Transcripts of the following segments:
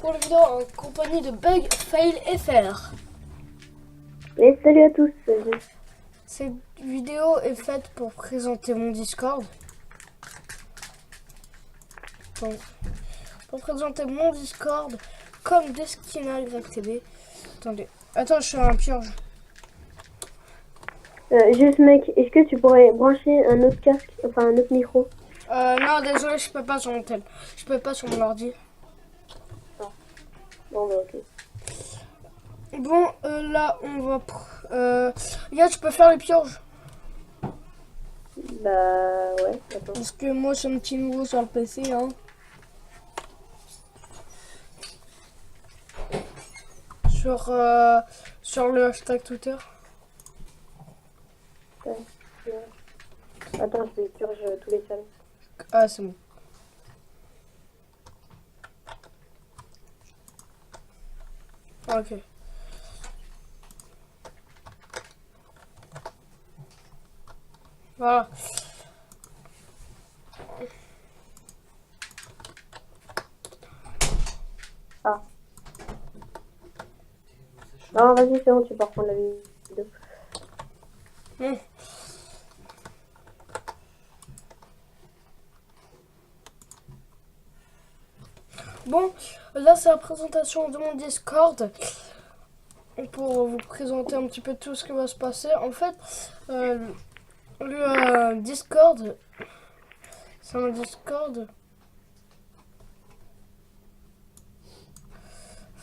pour la vidéo en compagnie de Bug, Fail FR. Et salut à tous. Cette vidéo est faite pour présenter mon Discord. Donc, pour présenter mon Discord comme Deskina YTB. Attendez, attends, je suis un purge. Juste mec, est-ce que tu pourrais brancher un autre casque, enfin un autre micro? Non, désolé, je peux pas sur mon tel. Je peux pas sur mon ordi. Bon bah ok. Bon, là, on va... Regarde, je peux faire les purges. Bah ouais, attends. Parce que moi, je suis un petit nouveau sur le PC, hein. Sur le hashtag Twitter. Attends, je vais purge tous les salles. Ah, c'est bon. Ok. Voilà. Ah. Non, vas-y, c'est bon, tu peux reprendre la vidéo. Bon, là c'est la présentation de mon Discord. Pour vous présenter un petit peu tout ce qui va se passer. En fait, le Discord, c'est un Discord.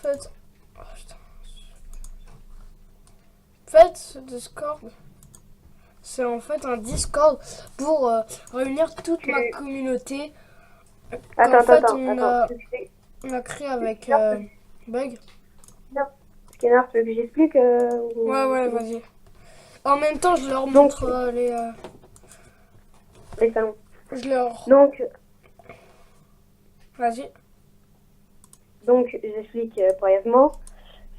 En fait, ce Discord, c'est en fait un Discord pour réunir toute ma communauté. Attends. On a créé avec Bug. Scanner, tu veux que j'explique Ouais, vas-y. En même temps, je leur montre les salons. Je leur... Donc, Vas-y. Donc, j'explique brièvement.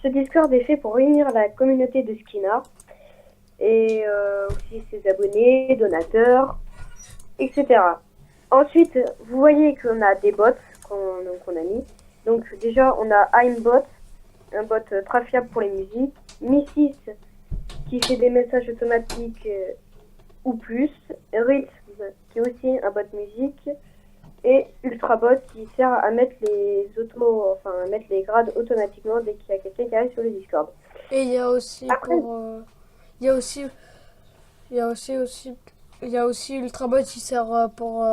Ce Discord est fait pour réunir la communauté de Skinner et aussi ses abonnés, donateurs, etc. Ensuite, vous voyez qu'on a des bots qu'on a mis. Donc déjà, on a Aimbot, un bot très fiable pour les musiques. Missis, qui fait des messages automatiques ou plus. Ritz, qui est aussi un bot musique. Et Ultrabot qui sert à mettre les grades automatiquement dès qu'il y a quelqu'un qui arrive sur le Discord. Et il y a aussi il y a aussi Ultrabot qui sert pour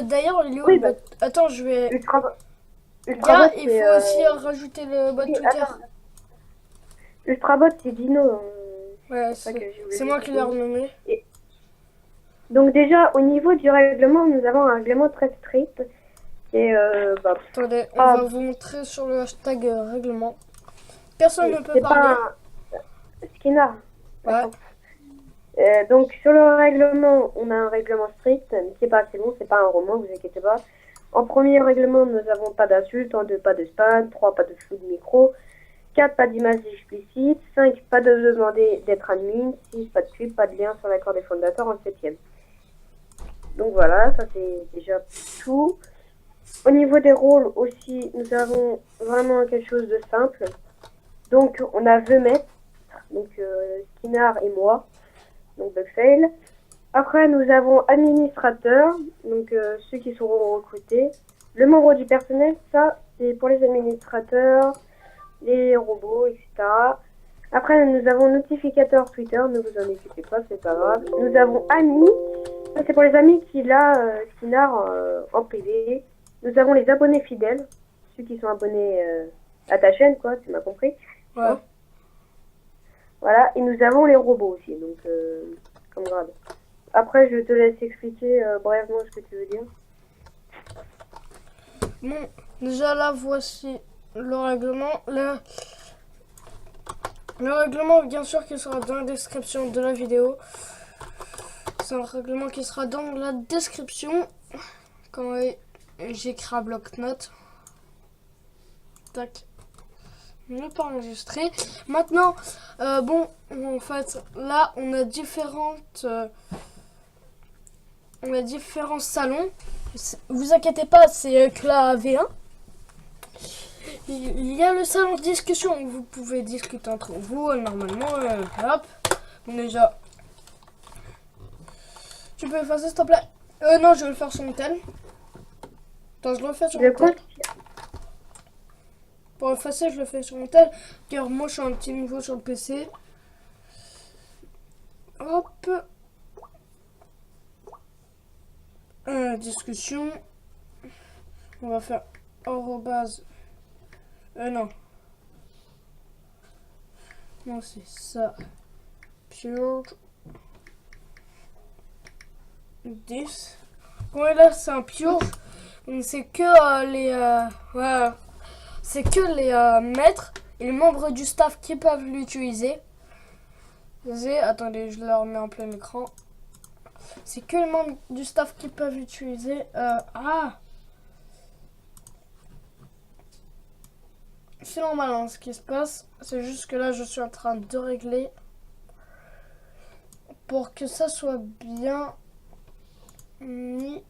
d'ailleurs il est où Oui, le bot? Attends, je vais Ultrabot, il faut aussi rajouter le bot Twitter. Ultrabot, c'est Dino. Ouais, c'est moi qui l'ai renommé. Donc déjà, au niveau du règlement, nous avons un règlement très strict. Et attendez, on va vous montrer sur le hashtag règlement. Personne ne peut parler. Skinner. Ouais. Donc sur le règlement, on a un règlement strict. Mais c'est pas assez long, c'est pas un roman, vous inquiétez pas. En premier règlement, nous avons pas d'insultes. En 2, pas de spam. 3, pas de flou de micro. 4, pas d'images explicites. 5, pas de demander d'être admin. 6, pas de pub, pas de lien sur l'accord des fondateurs en 7e. Donc voilà, ça c'est déjà tout. Au niveau des rôles aussi, nous avons vraiment quelque chose de simple. Donc on a The Maître, donc Skinner et moi, donc Bugfail. Après nous avons administrateur, donc ceux qui seront recrutés. Le membre du personnel, ça c'est pour les administrateurs, les robots, etc. Après nous avons notificateur Twitter, ne vous en occupez pas, c'est pas grave. Nous avons amis. Ça, c'est pour les amis qu'il a, Skinner, en privé. Nous avons les abonnés fidèles, ceux qui sont abonnés à ta chaîne, quoi, tu m'as compris. Ouais. Hein, voilà, et nous avons les robots aussi, donc, comme grade. Après, je te laisse expliquer brièvement ce que tu veux dire. Bon, déjà là, voici le règlement. Le règlement, bien sûr, qui sera dans la description de la vidéo. C'est un règlement qui sera dans la description. Quand j'écris un bloc-notes. Tac. Ne pas enregistrer. Maintenant, bon, en fait, là, on a différents salons. Vous inquiétez pas, c'est que la V1. Il y a le salon de discussion où vous pouvez discuter entre vous, normalement. Hop. Bon, déjà, tu peux effacer s'il te plaît. Non, je vais le faire sur mon tel. Attends, je le fais sur De mon quoi? tel. Pour effacer, je le fais sur mon tel. Car moi, je suis un petit niveau sur le PC. Hop. Discussion. On va faire arrobase. Non. Non, c'est ça. Pure. 10. Ouais, là, c'est un purge. Donc, c'est que voilà. C'est que les maîtres et les membres du staff qui peuvent l'utiliser. Attendez, je le remets en plein écran. C'est que les membres du staff qui peuvent l'utiliser. C'est normal hein, ce qui se passe. C'est juste que là, je suis en train de régler pour que ça soit bien mis.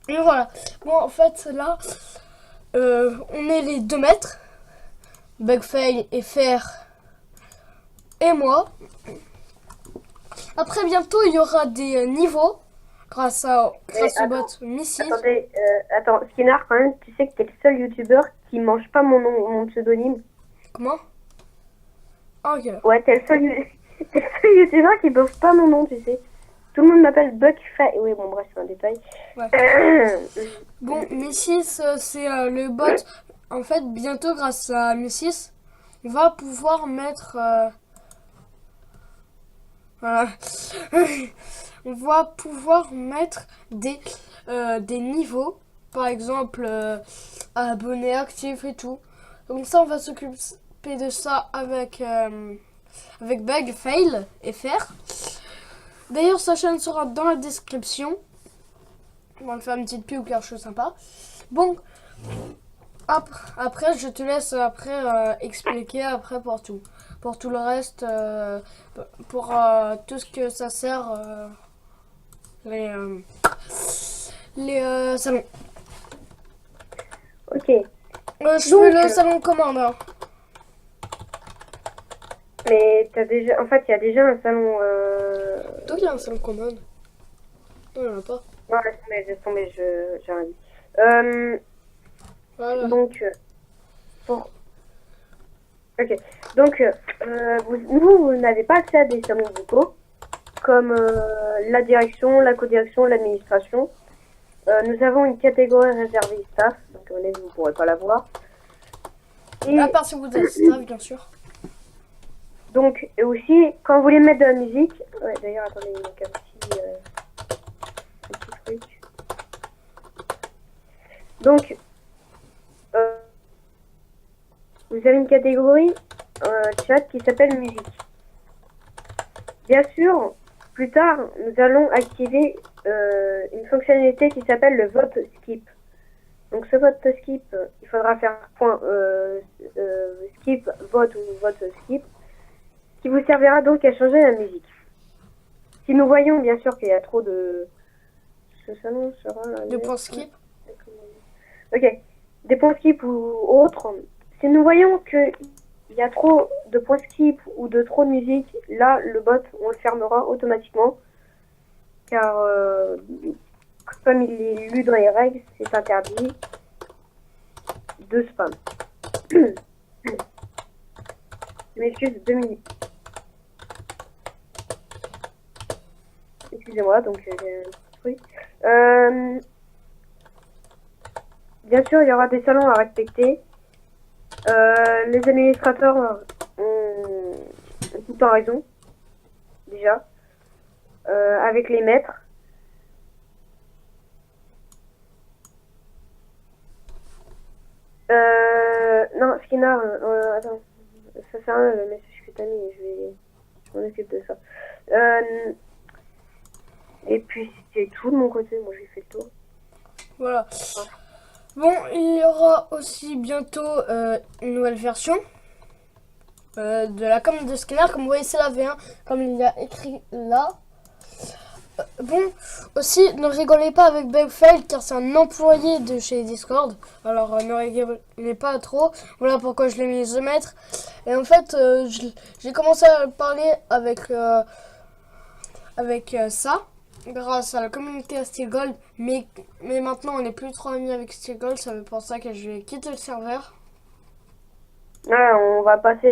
Et voilà. Bon, en fait, là, on est les 2 maîtres. Bugfail et Fer et moi. Après, bientôt, il y aura des niveaux grâce au bot Missy. Attendez, attends, Skinner, quand même, tu sais que t'es le seul youtubeur qui mange pas mon nom, mon pseudonyme. Comment? Ok. Ouais, t'es le seul youtubeur qui bouffe pas mon nom, tu sais. Tout le monde m'appelle Bugface. Oui, bon, bref, c'est un détail. Ouais. Bon, Missy, c'est le bot. En fait, bientôt, grâce à Missy, on va pouvoir mettre... voilà. On va pouvoir mettre des niveaux. Par exemple, abonnés, actifs et tout. Donc ça, on va s'occuper de ça avec Bugfail et Fer. D'ailleurs, sa chaîne sera dans la description. On va faire une petite pub car je suis sympa. Bon, après, je te laisse expliquer après pour tout. Pour tout le reste, pour tout ce que ça sert, les salons. Ok. Je fais le salon de commande. Hein. Mais t'as déjà... En fait, il y a déjà un salon... Donc il y a un salon de commande. Non, il n'y en a pas. Non, laisse tomber, j'ai rien dit. Voilà. Donc, Ok. Donc, vous n'avez pas accès à des salons vocaux, comme la direction, la codirection, l'administration. Nous avons une catégorie réservée staff, donc vous ne pourrez pas la voir. Et À part si vous êtes staff, bien sûr. donc, et aussi, quand vous voulez mettre de la musique... Ouais, d'ailleurs, attendez, il manque un petit truc. Donc, vous avez une catégorie chat qui s'appelle musique. Bien sûr, plus tard, nous allons activer une fonctionnalité qui s'appelle le vote skip. Donc ce vote skip, il faudra faire point skip vote ou vote skip, qui vous servira donc à changer la musique. Si nous voyons bien sûr qu'il y a trop de... Ce salon sera... De points skip. Ok. Des points skip ou autres. Si nous voyons qu'il y a trop de points skip ou de trop de musique, là, le bot, on le fermera automatiquement. Car, comme il est lu dans les règles, c'est interdit de spam. Je m'excuse, 2 minutes. Excusez-moi, donc j'ai un petit truc. Bien sûr, il y aura des salons à respecter. Les administrateurs ont tout le temps raison, déjà, avec les maîtres. Non, Skinner, attends, ça sert à rien le message que t'as mis, je m'en occupe de ça. Et puis c'est tout de mon côté, moi j'ai fait le tour. Voilà. Bon, il y aura aussi bientôt une nouvelle version de la com de Skinner. Comme vous voyez, c'est la V1, comme il y a écrit là. Bon, aussi, ne rigolez pas avec Bugfail car c'est un employé de chez Discord. Alors, ne rigolez pas trop. Voilà pourquoi je l'ai mis The Maître. Et en fait, j'ai commencé à parler avec ça, grâce à la communauté à Steel Gold. Mais maintenant, on n'est plus trop amis avec Steel Gold. Ça veut pour ça que je vais quitter le serveur. Ah, on va y passer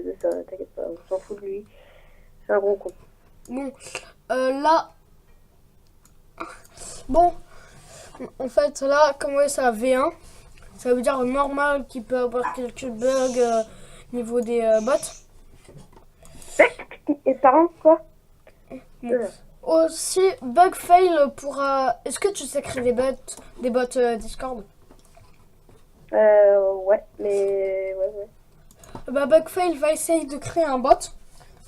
de ça, t'inquiète pas, on s'en fout de lui. C'est un gros con. Bon, là... Bon, en fait, là, comme vous voyez, c'est la V1. Ça veut dire normal qu'il peut avoir quelques bugs niveau des bots. Et parents, quoi? Bon. Aussi, Bugfail pourra... Est-ce que tu sais créer des bots Discord? Ouais, mais... Ouais. Bah, Bugfail va essayer de créer un bot.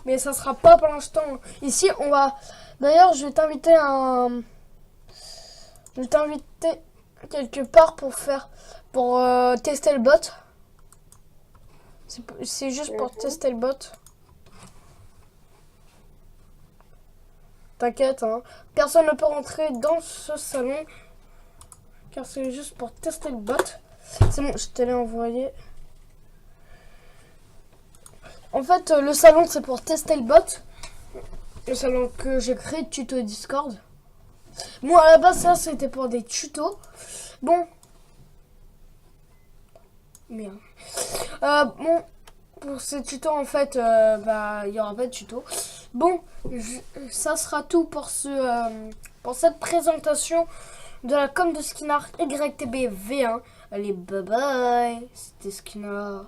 Mais ça sera pas pour l'instant. Ici, on va... D'ailleurs, je vais t'inviter Je vais t'inviter quelque part pour tester le bot. C'est juste pour tester le bot. T'inquiète, hein. Personne ne peut rentrer dans ce salon. Car c'est juste pour tester le bot. C'est bon, je te l'ai envoyé. En fait, le salon, c'est pour tester le bot. Le salon que j'ai créé de tuto Discord. Bon, à la base, ça, c'était pour des tutos. Bon. Merde. Bon, pour ces tutos, en fait, il n'y aura pas de tuto. Bon, ça sera tout pour pour cette présentation de la com de Skinner YTB V1. Allez, bye bye. C'était Skinner.